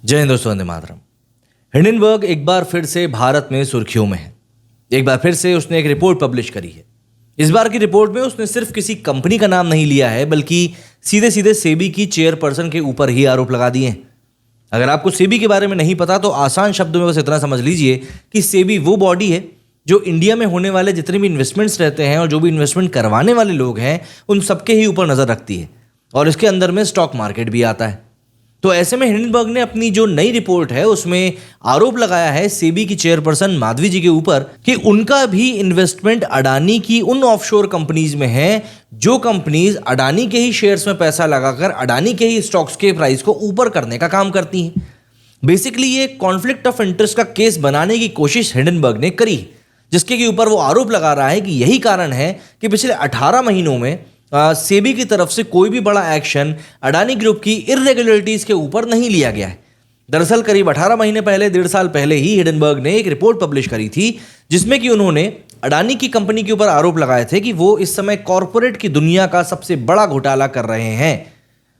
जय हिंद दोस्तों, वंदे मातरम। हिंडनबर्ग एक बार फिर से भारत में सुर्खियों में है। एक बार फिर से उसने एक रिपोर्ट पब्लिश करी है। इस बार की रिपोर्ट में उसने सिर्फ किसी कंपनी का नाम नहीं लिया है, बल्कि सीधे सीधे सेबी की चेयरपर्सन के ऊपर ही आरोप लगा दिए हैं। अगर आपको सेबी के बारे में नहीं पता तो आसान शब्दों में बस इतना समझ लीजिए कि सेबी वो बॉडी है जो इंडिया में होने वाले जितने भी इन्वेस्टमेंट्स रहते हैं और जो भी इन्वेस्टमेंट करवाने वाले लोग हैं उन सबके ही ऊपर नज़र रखती है, और इसके अंदर में स्टॉक मार्केट भी आता है। तो ऐसे में हिंडनबर्ग ने अपनी जो नई रिपोर्ट है उसमें आरोप लगाया है सेबी की चेयरपर्सन माधवी जी के ऊपर कि उनका भी इन्वेस्टमेंट अडानी की उन ऑफशोर कंपनीज में है जो कंपनीज अडानी के ही शेयर्स में पैसा लगाकर अडानी के ही स्टॉक्स के प्राइस को ऊपर करने का काम करती हैं। बेसिकली ये कॉन्फ्लिक्ट ऑफ इंटरेस्ट का केस बनाने की कोशिश हिंडनबर्ग ने करी, जिसके के ऊपर वो आरोप लगा रहा है कि यही कारण है कि पिछले 18 महीनों में सेबी की तरफ से कोई भी बड़ा एक्शन अडानी ग्रुप की इर्रेगुलरिटीज के ऊपर नहीं लिया गया है। दरअसल करीब 18 महीने पहले, 1.5 साल पहले ही हिंडनबर्ग ने एक रिपोर्ट पब्लिश करी थी जिसमें कि उन्होंने अडानी की कंपनी के ऊपर आरोप लगाए थे कि वो इस समय कॉरपोरेट की दुनिया का सबसे बड़ा घोटाला कर रहे हैं।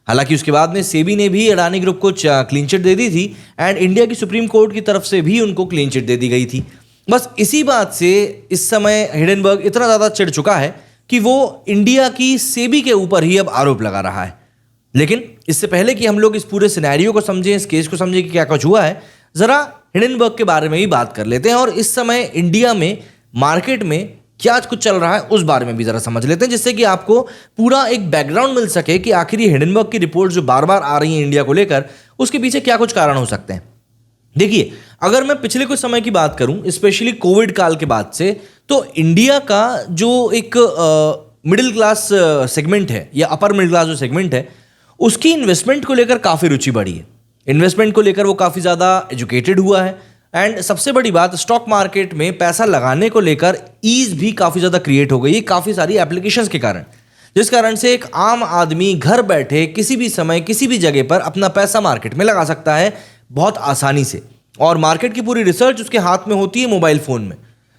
हालांकि उसके बाद में सेबी ने भी अडानी ग्रुप को क्लीन चिट दे दी थी एंड इंडिया की सुप्रीम कोर्ट की तरफ से भी उनको क्लीन चिट दे दी गई थी। बस इसी बात से इस समय हिंडनबर्ग इतना ज़्यादा चिढ़ चुका है कि वो इंडिया की सेबी के ऊपर ही अब आरोप लगा रहा है। लेकिन इससे पहले कि हम लोग इस पूरे सिनेरियो को समझें, इस केस को समझें कि क्या कुछ हुआ है, ज़रा हिंडनबर्ग के बारे में भी बात कर लेते हैं और इस समय इंडिया में मार्केट में क्या कुछ चल रहा है उस बारे में भी ज़रा समझ लेते हैं, जिससे कि आपको पूरा एक बैकग्राउंड मिल सके कि आखिर ये हिंडनबर्ग की रिपोर्ट जो बार बार आ रही है इंडिया को लेकर, उसके पीछे क्या कुछ कारण हो सकते हैं। देखिए, अगर मैं पिछले कुछ समय की बात करूं, स्पेशली कोविड काल के बाद से, तो इंडिया का जो एक मिडिल क्लास सेगमेंट है या अपर मिडिल क्लास जो सेगमेंट है, उसकी इन्वेस्टमेंट को लेकर काफ़ी रुचि बढ़ी है। इन्वेस्टमेंट को लेकर वो काफ़ी ज़्यादा एजुकेटेड हुआ है एंड सबसे बड़ी बात, स्टॉक मार्केट में पैसा लगाने को लेकर ईज़ भी काफ़ी ज़्यादा क्रिएट हो गई है काफ़ी सारी एप्लीकेशंस के कारण, जिस कारण से एक आम आदमी घर बैठे किसी भी समय किसी भी जगह पर अपना पैसा मार्केट में लगा सकता है बहुत आसानी से, और मार्केट की पूरी रिसर्च उसके हाथ में होती है मोबाइल फ़ोन में।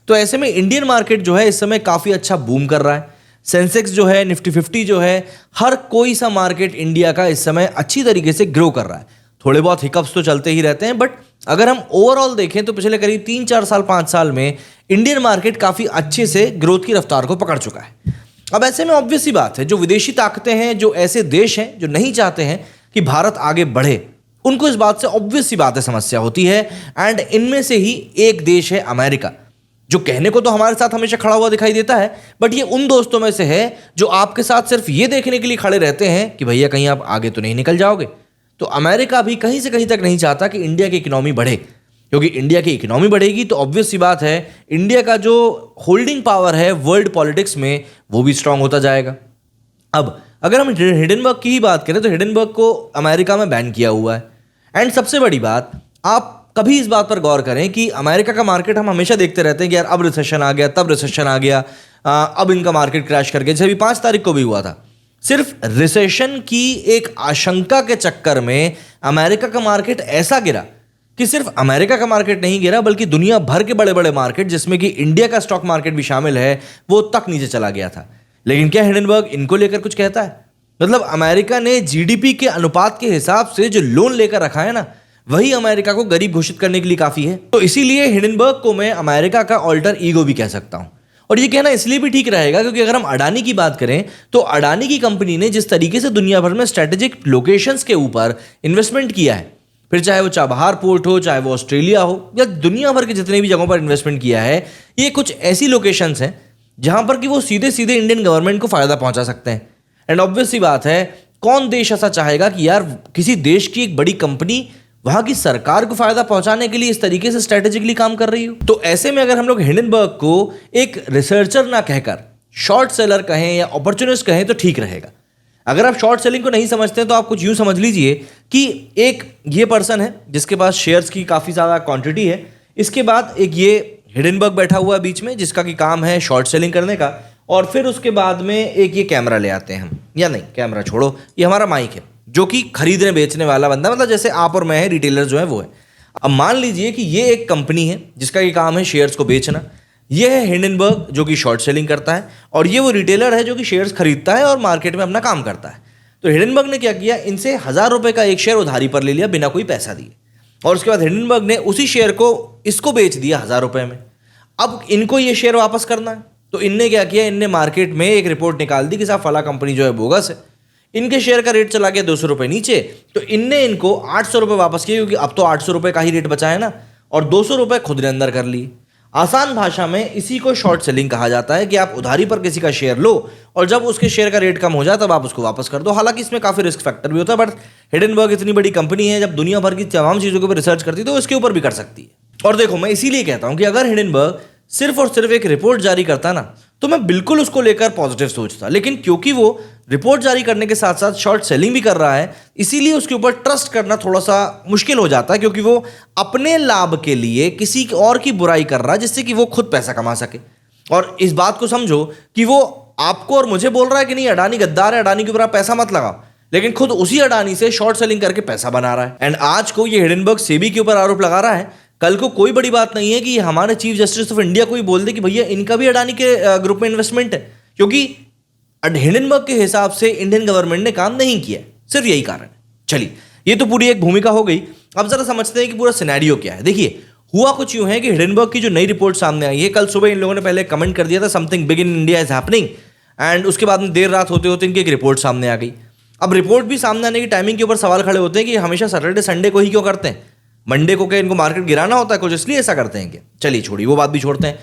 तो ऐसे में इंडियन मार्केट जो है इस समय काफ़ी अच्छा बूम कर रहा है। सेंसेक्स जो है, निफ्टी 50 जो है, हर कोई सा मार्केट इंडिया का इस समय अच्छी तरीके से ग्रो कर रहा है। थोड़े बहुत हिकअप्स तो चलते ही रहते हैं, बट अगर हम ओवरऑल देखें तो पिछले करीब 3-4 साल 5 साल में इंडियन मार्केट काफ़ी अच्छे से ग्रोथ की रफ्तार को पकड़ चुका है। अब ऐसे में ऑब्वियस सी बात है, जो विदेशी ताकतें हैं, जो ऐसे देश हैं जो नहीं चाहते हैं कि भारत आगे बढ़े, उनको इस बात से ऑब्वियस सी बात है समस्या होती है। एंड इनमें से ही एक देश है अमेरिका, जो कहने को तो हमारे साथ हमेशा खड़ा हुआ दिखाई देता है, बट ये उन दोस्तों में से है जो आपके साथ सिर्फ ये देखने के लिए खड़े रहते हैं कि भैया कहीं आप आगे तो नहीं निकल जाओगे। तो अमेरिका भी कहीं से कहीं तक नहीं चाहता कि इंडिया की इकोनॉमी बढ़े, क्योंकि इंडिया की इकोनॉमी बढ़ेगी तो ऑब्वियस सी बात है इंडिया का जो होल्डिंग पावर है वर्ल्ड पॉलिटिक्स में वो भी स्ट्रांग होता जाएगा। अब अगर हम हिंडनबर्ग की ही बात करें तो हिंडनबर्ग को अमेरिका में बैन किया हुआ है। एंड सबसे बड़ी बात, आप कभी इस बात पर गौर करें कि अमेरिका का मार्केट हम हमेशा देखते रहते हैं कि यार अब रिसेशन आ गया, तब रिसेशन आ गया, अब इनका मार्केट क्रैश कर गया, जैसे अभी 5 तारीख को भी हुआ था। सिर्फ रिसेशन की एक आशंका के चक्कर में अमेरिका का मार्केट ऐसा गिरा कि सिर्फ अमेरिका का मार्केट नहीं गिरा बल्कि दुनिया भर के बड़े बड़े मार्केट, जिसमें कि इंडिया का स्टॉक मार्केट भी शामिल है, वो तक नीचे चला गया था। लेकिन क्या हिंडनबर्ग इनको लेकर कुछ कहता है? मतलब अमेरिका ने जीडीपी के अनुपात के हिसाब से जो लोन लेकर रखा है ना, वही अमेरिका को गरीब घोषित करने के लिए काफ़ी है। तो इसीलिए हिंडनबर्ग को मैं अमेरिका का ऑल्टर ईगो भी कह सकता हूं, और ये कहना इसलिए भी ठीक रहेगा क्योंकि अगर हम अडानी की बात करें तो अडानी की कंपनी ने जिस तरीके से दुनिया भर में स्ट्रेटेजिक लोकेशंस के ऊपर इन्वेस्टमेंट किया है, फिर चाहे वो चाबहार पोर्ट हो, चाहे वो ऑस्ट्रेलिया हो, या दुनिया भर के जितने भी जगहों पर इन्वेस्टमेंट किया है, ये कुछ ऐसी लोकेशंस हैं जहां पर कि वो सीधे सीधे इंडियन गवर्नमेंट को फायदा पहुंचा सकते हैं। एंड ऑब्वियस सी बात है, कौन देश ऐसा चाहेगा कि यार किसी देश की एक बड़ी कंपनी वहां की सरकार को फायदा पहुंचाने के लिए इस तरीके से स्ट्रेटेजिकली काम कर रही हो। तो ऐसे में अगर हम लोग हिंडनबर्ग को एक रिसर्चर ना कहकर शॉर्ट सेलर कहें या अपॉर्चुनिस्ट कहें तो ठीक रहेगा। अगर आप शॉर्ट सेलिंग को नहीं समझते तो आप कुछ यूं समझ लीजिए कि एक ये पर्सन है जिसके पास शेयर्स की काफ़ी ज़्यादा क्वांटिटी है, इसके बाद एक ये हिंडनबर्ग बैठा हुआ है बीच में जिसका कि काम है शॉर्ट सेलिंग करने का, और फिर उसके बाद में एक ये कैमरा ले आते हैं हम, या नहीं कैमरा छोड़ो, ये हमारा माइक है जो कि खरीदने बेचने वाला बंदा, मतलब जैसे आप और मैं है, रिटेलर जो है वो है। अब मान लीजिए कि ये एक कंपनी है जिसका कि काम है शेयर्स को बेचना, ये है हिंडनबर्ग जो कि शॉर्ट सेलिंग करता है, और ये वो रिटेलर है जो कि शेयर्स खरीदता है और मार्केट में अपना काम करता है। तो हिंडनबर्ग ने क्या किया, इनसे 1000 रुपये का एक शेयर उधारी पर ले लिया बिना कोई पैसा दिए। और उसके बाद हिंडनबर्ग ने उसी शेयर को इसको बेच दिया 1000 रुपए में। अब इनको ये शेयर वापस करना है, तो इनने क्या किया, इनने मार्केट में एक रिपोर्ट निकाल दी कि साहब फला कंपनी जो है बोगस है। इनके शेयर का रेट चला गया 200 रुपये नीचे, तो इनने इनको 800 रुपये वापस किए, क्योंकि अब तो 800 रुपये का ही रेट बचा है ना, और 200 रुपये खुद ने अंदर कर लिए। आसान भाषा में इसी को शॉर्ट सेलिंग कहा जाता है कि आप उधारी पर किसी का शेयर लो और जब उसके शेयर का रेट कम हो जाए तब आप उसको वापस कर दो। हालांकि इसमें काफी रिस्क फैक्टर भी होता है, बट हिंडनबर्ग इतनी बड़ी कंपनी है, जब दुनिया भर की तमाम चीजों के ऊपर रिसर्च करती है तो इसके ऊपर भी कर सकती है। और देखो, मैं इसीलिए कहता हूं कि अगर हिंडनबर्ग सिर्फ और सिर्फ एक रिपोर्ट जारी करता ना, तो मैं बिल्कुल उसको लेकर पॉजिटिव सोचता, लेकिन क्योंकि वो रिपोर्ट जारी करने के साथ साथ शॉर्ट सेलिंग भी कर रहा है, इसीलिए उसके ऊपर ट्रस्ट करना थोड़ा सा मुश्किल हो जाता है, क्योंकि वो अपने लाभ के लिए किसी और की बुराई कर रहा है जिससे कि वो खुद पैसा कमा सके। और इस बात को समझो कि वो आपको और मुझे बोल रहा है कि नहीं, अडानी गद्दार है, अडानी के ऊपर आप पैसा मत लगाओ, लेकिन खुद उसी अडानी से शॉर्ट सेलिंग करके पैसा बना रहा है। एंड आज को ये हिंडनबर्ग सेबी के ऊपर आरोप लगा रहा है, कल को कोई बड़ी बात नहीं है कि हमारे चीफ जस्टिस ऑफ इंडिया को ही बोल दे कि भैया इनका भी अडानी के ग्रुप में इन्वेस्टमेंट है, क्योंकि हिंडनबर्ग के हिसाब से इंडियन गवर्नमेंट ने काम नहीं किया, सिर्फ यही कारण है। चलिए, ये तो पूरी एक भूमिका हो गई। अब जरा समझते हैं कि पूरा सिनेरियो क्या है। देखिए, हुआ कुछ यूं है कि हिंडनबर्ग की जो नई रिपोर्ट सामने आई है, कल सुबह इन लोगों ने पहले कमेंट कर दिया था something big in India is happening, and उसके बाद में देर रात होते होते इनकी एक रिपोर्ट सामने आ गई। अब रिपोर्ट भी सामने आने की टाइमिंग के ऊपर सवाल खड़े होते हैं कि हमेशा सैटरडे संडे को ही क्यों करते हैं, मंडे को क्या इनको मार्केट गिराना होता है कुछ, इसलिए ऐसा करते हैं क्या? चलिए छोड़िए, वो बात भी छोड़ते हैं।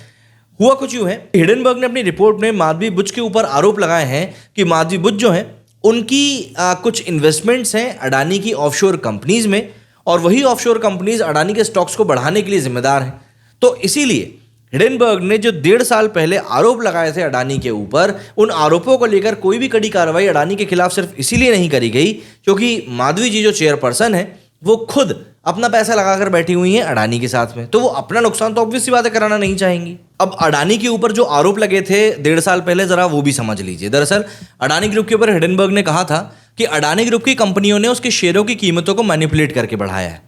हुआ कुछ यूं है, हिंडनबर्ग ने अपनी रिपोर्ट में माधवी बुच के ऊपर आरोप लगाए हैं कि माधवी बुच जो है उनकी कुछ इन्वेस्टमेंट्स हैं अडानी की ऑफशोर कंपनीज में, और वही ऑफशोर कंपनीज अडानी के स्टॉक्स को बढ़ाने के लिए जिम्मेदार हैं। तो इसीलिए हिंडनबर्ग ने जो 1.5 साल पहले आरोप लगाए थे अडानी के ऊपर, उन आरोपों को लेकर कोई भी कड़ी कार्रवाई अडानी के खिलाफ सिर्फ इसीलिए नहीं करी गई क्योंकि माधवी जी जो चेयरपर्सन है वो खुद अपना पैसा लगाकर बैठी हुई हैं अडानी के साथ में, तो वो अपना नुकसान तो ऑब्वियस सी बात है कराना नहीं चाहेंगी। अब अडानी के ऊपर जो आरोप लगे थे 1.5 साल पहले, जरा वो भी समझ लीजिए। दरअसल अडानी ग्रुप के ऊपर हिंडनबर्ग ने कहा था कि अडानी ग्रुप की कंपनियों ने उसके शेयरों की कीमतों को मैनिपुलेट करके बढ़ाया है,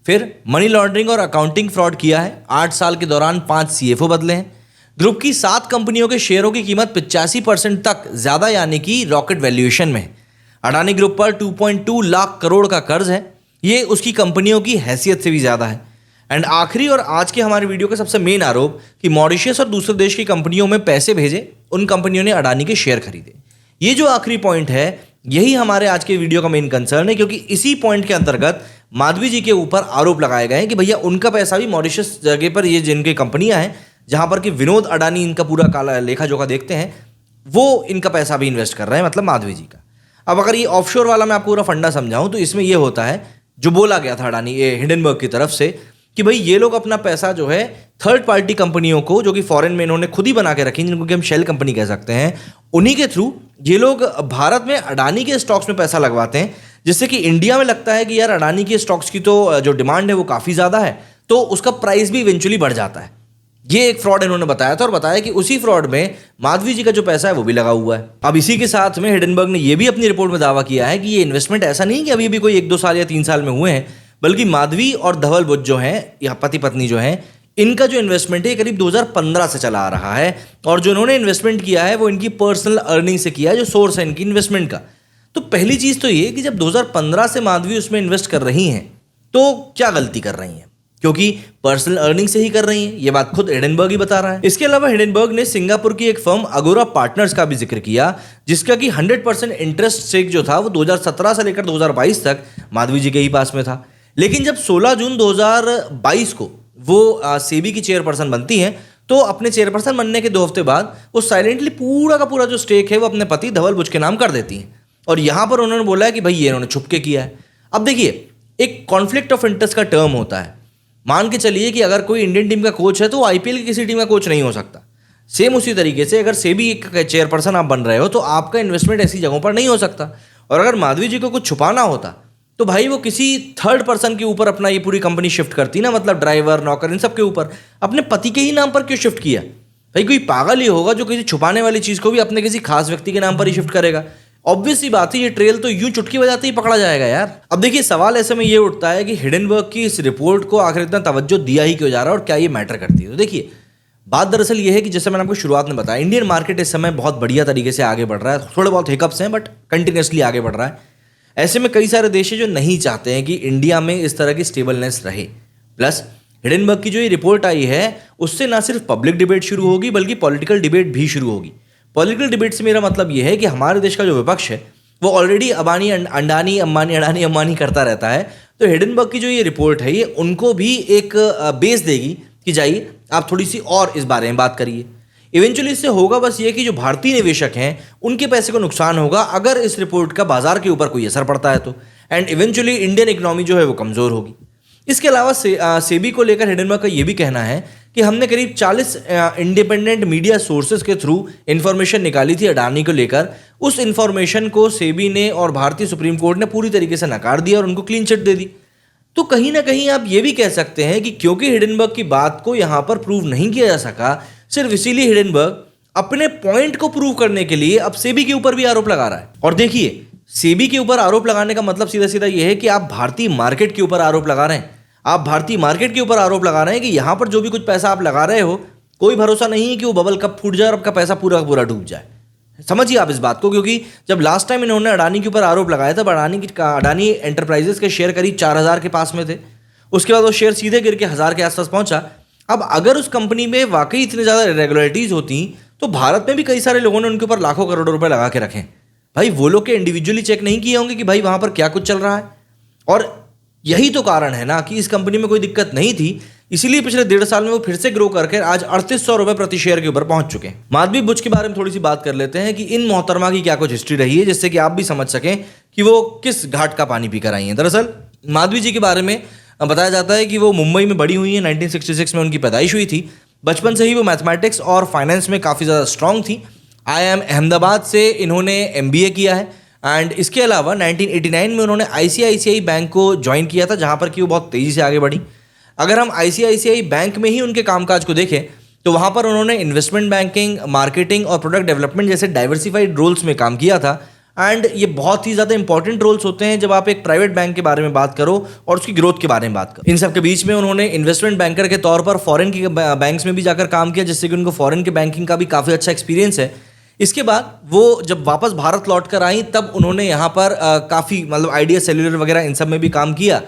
फिर मनी लॉन्ड्रिंग और अकाउंटिंग फ्रॉड किया है। 8 साल के दौरान 5 CFO बदले हैं। ग्रुप की 7 कंपनियों के शेयरों की कीमत 85% तक ज्यादा यानी कि रॉकेट वैल्यूएशन में है। अडानी ग्रुप पर 2.2 लाख करोड़ का कर्ज है, ये उसकी कंपनियों की हैसियत से भी ज्यादा है। एंड आखिरी और आज के हमारे वीडियो का सबसे मेन आरोप कि मॉरिशस और दूसरे देश की कंपनियों में पैसे भेजे, उन कंपनियों ने अडानी के शेयर खरीदे। ये जो आखिरी पॉइंट है, यही हमारे आज के वीडियो का मेन कंसर्न है, क्योंकि इसी पॉइंट के अंतर्गत माधवी जी के ऊपर आरोप लगाए गए हैं कि भैया उनका पैसा भी मॉरिशस जगह पर, ये जिनकी कंपनियां हैं जहां पर कि विनोद अडानी इनका पूरा काला लेखा जोखा देखते हैं, वो इनका पैसा भी इन्वेस्ट कर रहे हैं, मतलब माधवी जी का। अब अगर ये ऑफशोर वाला मैं आपको पूरा फंडा समझाऊं तो इसमें यह होता है, जो बोला गया था अडानी हिंडनबर्ग की तरफ से, कि भाई ये लोग अपना पैसा जो है थर्ड पार्टी कंपनियों को, जो कि फॉरेन में इन्होंने खुद ही बना के रखी, जिनको कि हम शेल कंपनी कह सकते हैं, उन्हीं के थ्रू ये लोग भारत में अडानी के स्टॉक्स में पैसा लगवाते हैं, जिससे कि इंडिया में लगता है कि यार अडानी के स्टॉक्स की तो जो डिमांड है वो काफ़ी ज़्यादा है, तो उसका प्राइस भी इवेंचुअली बढ़ जाता है। ये एक फ्रॉड इन्होंने बताया था, और बताया कि उसी फ्रॉड में माधवी जी का जो पैसा है वो भी लगा हुआ है। अब इसी के साथ में हिंडनबर्ग ने ये भी अपनी रिपोर्ट में दावा किया है कि ये इन्वेस्टमेंट ऐसा नहीं कि अभी भी कोई 1-2 साल या 3 साल में हुए हैं, बल्कि माधवी और धवल बुच जो हैं, या पति पत्नी जो हैं, इनका जो इन्वेस्टमेंट है करीब 2015 से चला आ रहा है, और जो इन्होंने इन्वेस्टमेंट किया है वो इनकी पर्सनल अर्निंग से किया है, जो सोर्स है इनकी इन्वेस्टमेंट का। तो पहली चीज़ तो ये कि जब 2015 से माधवी उसमें इन्वेस्ट कर रही हैं तो क्या गलती कर रही हैं, क्योंकि पर्सनल अर्निंग से ही कर रही हैं, ये बात खुद हिंडनबर्ग ही बता रहा है। इसके अलावा हिंडनबर्ग ने सिंगापुर की एक फर्म अगोरा पार्टनर्स का भी जिक्र किया, जिसका कि 100% इंटरेस्ट स्टेक जो था वो 2017 से लेकर 2022 तक माधवी जी के ही पास में था। लेकिन जब 16 जून 2022 को वो सेबी की चेयरपर्सन बनती हैं, तो अपने चेयरपर्सन बनने के 2 हफ्ते बाद वो साइलेंटली पूरा का पूरा जो स्टेक है वो अपने पति धवल बुच के नाम कर देती हैं, और यहां पर उन्होंने बोला है कि भाई ये इन्होंने छुप के किया है। अब देखिए, एक कॉन्फ्लिक्ट ऑफ इंटरेस्ट का टर्म होता है। मान के चलिए कि अगर कोई इंडियन टीम का कोच है तो वो IPL की किसी टीम का कोच नहीं हो सकता। सेम उसी तरीके से अगर सेबी का चेयरपर्सन आप बन रहे हो तो आपका इन्वेस्टमेंट ऐसी जगहों पर नहीं हो सकता। और अगर माधवी जी को कुछ छुपाना होता तो भाई वो किसी थर्ड पर्सन के ऊपर अपना ये पूरी कंपनी शिफ्ट करती ना, मतलब ड्राइवर नौकर इन सब के ऊपर। अपने पति के ही नाम पर क्यों शिफ्ट किया? भाई कोई पागल ही होगा जो किसी छुपाने वाली चीज़ को भी अपने किसी खास व्यक्ति के नाम पर ही शिफ्ट करेगा। ऑब्वियस सी बात है, ये ट्रेल तो यूं चुटकी बजाते ही पकड़ा जाएगा यार। अब देखिए, सवाल ऐसे में ये उठता है कि हिंडनबर्ग की इस रिपोर्ट को आखिर इतना तवज्जो दिया ही क्यों जा रहा है, और क्या ये मैटर करती है? तो देखिए, बात दरअसल ये है कि जैसे मैंने आपको शुरुआत में बताया, इंडियन मार्केट इस समय बहुत बढ़िया तरीके से आगे बढ़ रहा है। थोड़े बहुत हिकअप्स हैं बट कंटिन्यूसली आगे बढ़ रहा है। ऐसे में कई सारे देश हैं जो नहीं चाहते हैं कि इंडिया में इस तरह की स्टेबलनेस रहे। प्लस हिडेनबर्ग की जो ये रिपोर्ट आई है उससे ना सिर्फ पब्लिक डिबेट शुरू होगी बल्कि पॉलिटिकल डिबेट भी शुरू होगी। पॉलिटिकल डिबेट से मेरा मतलब ये है कि हमारे देश का जो विपक्ष है वो ऑलरेडी अबानी अंडानी अम्बानी करता रहता है, तो हिडेनबर्ग की जो ये रिपोर्ट है ये उनको भी एक बेस देगी कि जाइए आप थोड़ी सी और इस बारे में बात करिए। इवेंचुअली इससे होगा बस ये कि जो भारतीय निवेशक हैं उनके पैसे को नुकसान होगा अगर इस रिपोर्ट का बाजार के ऊपर कोई असर पड़ता है तो, एंड इवेंचुअली इंडियन इकोनॉमी जो है वो कमज़ोर होगी। इसके अलावा सेबी को लेकर हिडेनबर्ग का ये भी कहना है कि हमने करीब 40 इंडिपेंडेंट मीडिया सोर्सेज के थ्रू इन्फॉर्मेशन निकाली थी अडानी को लेकर। उस इन्फॉर्मेशन को सेबी ने और भारतीय सुप्रीम कोर्ट ने पूरी तरीके से नकार दिया और उनको क्लीन चिट दे दी। तो कहीं ना कहीं आप ये भी कह सकते हैं कि क्योंकि हिडेनबर्ग की बात को यहाँ पर प्रूव नहीं किया जा सका, सिर्फ इसीलिए हिडेनबर्ग अपने पॉइंट को प्रूव करने के लिए अब सेबी के ऊपर भी आरोप लगा रहा है। और देखिए, सेबी के ऊपर आरोप लगाने का मतलब सीधा सीधा ये है कि आप भारतीय मार्केट के ऊपर आरोप लगा रहे हैं। आप भारतीय मार्केट के ऊपर आरोप लगा रहे हैं कि यहां पर जो भी कुछ पैसा आप लगा रहे हो, कोई भरोसा नहीं है कि वो बबल कब फूट जाए और आपका पैसा पूरा का पूरा डूब जाए। समझिए आप इस बात को, क्योंकि जब लास्ट टाइम इन्होंने अडानी के ऊपर आरोप लगाया था, अडानी एंटरप्राइजेस के शेयर करीब 4000 के पास में थे। उसके बाद वो शेयर सीधे गिर के 1000 के आसपास पहुंचा। अब अगर उस कंपनी में वाकई इतनी ज़्यादा इरेगुलरिटीज होती तो भारत में भी कई सारे लोगों ने उनके ऊपर लाखों करोड़ों रुपए लगा के रखे। भाई वो लोग के इंडिविजुअली चेक नहीं किए होंगे कि भाई वहां पर क्या कुछ चल रहा है। और यही तो कारण है ना कि इस कंपनी में कोई दिक्कत नहीं थी, इसीलिए पिछले 1.5 साल में वो फिर से ग्रो करके आज 3800 रुपए प्रति शेयर के ऊपर पहुंच चुके हैं। माधवी बुच के बारे में थोड़ी सी बात कर लेते हैं कि इन मोहतरमा की क्या कुछ हिस्ट्री रही है, जिससे कि आप भी समझ सकें कि वो किस घाट का पानी पीकर आई हैं। दरअसल माधवी जी के बारे में बताया जाता है कि वो मुंबई में बड़ी हुई हैं। 1966 में उनकी पैदाइश हुई थी। बचपन से ही वो मैथमेटिक्स और फाइनेंस में काफ़ी ज़्यादा स्ट्रांग थी। IIM अहमदाबाद से इन्होंने MBA किया है एंड इसके अलावा 1989 में उन्होंने ICICI बैंक को ज्वाइन किया था, जहाँ पर कि वो बहुत तेज़ी से आगे बढ़ी। अगर हम ICICI बैंक में ही उनके कामकाज को देखें तो वहाँ पर उन्होंने इन्वेस्टमेंट बैंकिंग, मार्केटिंग और प्रोडक्ट डेवलपमेंट जैसे डाइवर्सिफाइड रोल्स में काम किया था। एंड ये बहुत ही ज़्यादा इंपॉर्टेंट रोल्स होते हैं जब आप एक प्राइवेट बैंक के बारे में बात करो और उसकी ग्रोथ के बारे में बात करो। इन सब के बीच में उन्होंने इन्वेस्टमेंट बैंकर के तौर पर फॉरेन की बैंक्स में भी जाकर काम किया, जिससे कि उनको फॉरेन के बैंकिंग का भी काफ़ी अच्छा एक्सपीरियंस है। इसके बाद वो जब वापस भारत लौट कर आई तब उन्होंने यहाँ पर काफ़ी मतलब आइडिया सेल्युलर वगैरह इन सब में भी काम किया।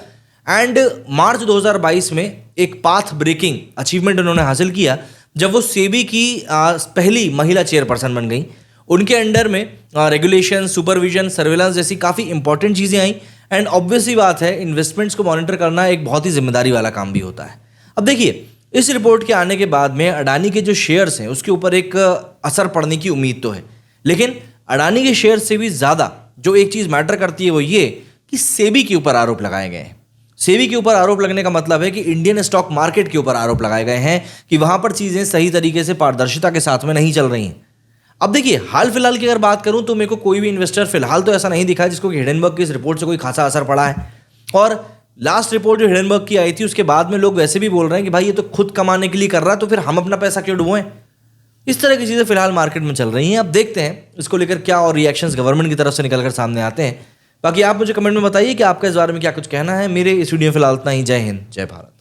एंड मार्च 2022 में एक पाथ ब्रेकिंग अचीवमेंट उन्होंने हासिल किया जब वो सेबी की पहली महिला चेयरपर्सन बन गई। उनके अंडर में रेगुलेशन, सुपरविजन, सर्वेलेंस जैसी काफ़ी इंपॉर्टेंट चीज़ें आई। एंड ऑब्वियसली बात है, इन्वेस्टमेंट्स को मॉनिटर करना एक बहुत ही जिम्मेदारी वाला काम भी होता है। अब देखिए, इस रिपोर्ट के आने के बाद में अडानी के जो शेयर्स हैं उसके ऊपर एक असर पड़ने की उम्मीद तो है, लेकिन अडानी के शेयर से भी ज़्यादा जो एक चीज़ मैटर करती है वो ये कि सेबी के ऊपर आरोप लगाए गए हैं। सेबी के ऊपर आरोप लगने का मतलब है कि इंडियन स्टॉक मार्केट के ऊपर आरोप लगाए गए हैं कि वहाँ पर चीज़ें सही तरीके से पारदर्शिता के साथ में नहीं चल रही हैं। अब देखिए, हाल फिलहाल की अगर बात करूं तो मेरे को कोई भी इन्वेस्टर फिलहाल तो ऐसा नहीं दिखा जिसको कि हिडेनबर्ग की इस रिपोर्ट से कोई खासा असर पड़ा है। और लास्ट रिपोर्ट जो हिडेनबर्ग की आई थी उसके बाद में लोग वैसे भी बोल रहे हैं कि भाई ये तो खुद कमाने के लिए कर रहा है, तो फिर हम अपना पैसा क्यों डुबोएं। इस तरह की चीज़ें फिलहाल मार्केट में चल रही हैं। अब देखते हैं इसको लेकर क्या और रिएक्शंस गवर्नमेंट की तरफ से निकल कर सामने आते हैं। बाकी आप मुझे कमेंट में बताइए कि आपका इस बारे में क्या कुछ कहना है। मेरे इस वीडियो में फिलहाल इतना ही। जय हिंद, जय भारत।